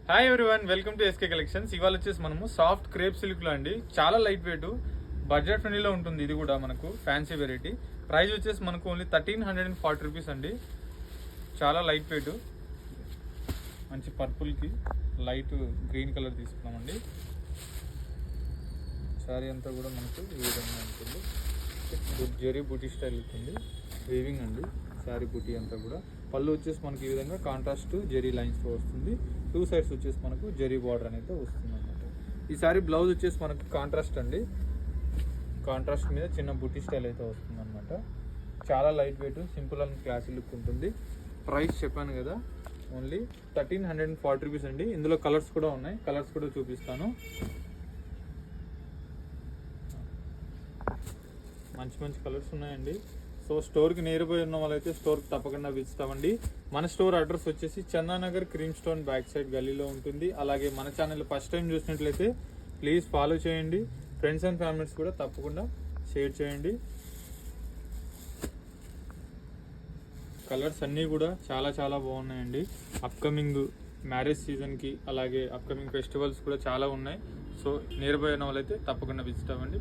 Hi everyone, welcome to SK collections. ఇవాళ వచ్చేసి మనము సాఫ్ట్ క్రేప్ సిల్క్ లో అండి, చాలా లైట్ వెయిట్, బడ్జెట్ ఫ్రెండ్లీలో ఉంటుంది. ఇది కూడా మనకు ఫ్యాన్సీ వెరైటీ. ప్రైస్ వచ్చేసి మనకు ఓన్లీ 1340 రూపీస్ అండి. చాలా లైట్ వెయిట్, మంచి పర్పుల్కి లైట్ గ్రీన్ కలర్ తీసుకున్నామండి. శారీ అంతా కూడా మనకు ఈ విధంగా ఉంటుంది. జరీ బూటీ స్టైల్ ఉంటుంది, వీవింగ్ అండి. శారీ బూటీ అంతా కూడా పళ్ళు వచ్చేసి మనకి ఈ విధంగా కాంట్రాస్ట్ జరీ లైన్స్తో వస్తుంది. టూ సైడ్స్ వచ్చేసి మనకు జరీ బార్డర్ అనేది వస్తుంది అనమాట. ఈ శారీ బ్లౌజ్ వచ్చేసి మనకు కాంట్రాస్ట్ అండి. కాంట్రాస్ట్ మీద చిన్న బూటీ స్టైల్ అయితే వస్తుంది అనమాట. చాలా light weight, simple and classy look ఉంటుంది. ప్రైస్ చెప్పాను కదా, ఓన్లీ 1340 రూపీస్ అండి. ఇందులో కలర్స్ కూడా ఉన్నాయి, కలర్స్ కూడా చూపిస్తాను. మంచి మంచి కలర్స్ ఉన్నాయండి. సో స్టోర్కి నియర్బై ఉన్న వాళ్ళైతే స్టోర్కి తప్పకుండా విజిట్ అవ్వండి. మన స్టోర్ అడ్రస్ వచ్చేసి Chandanagar cream stone back side గల్లీలో ఉంటుంది. అలాగే మన ఛానల్ ఫస్ట్ టైం చూసినట్లయితే ప్లీజ్ ఫాలో చేయండి. ఫ్రెండ్స్ అండ్ ఫ్యామిలీస్ కూడా తప్పకుండా షేర్ చేయండి. కలర్స్ అన్నీ కూడా చాలా చాలా బాగున్నాయండి. అప్కమింగ్ మ్యారేజ్ సీజన్కి అలాగే అప్కమింగ్ ఫెస్టివల్స్ కూడా చాలా ఉన్నాయి. సో నియర్బై ఉన్న వాళ్ళైతే తప్పకుండా విజిట్ అవ్వండి.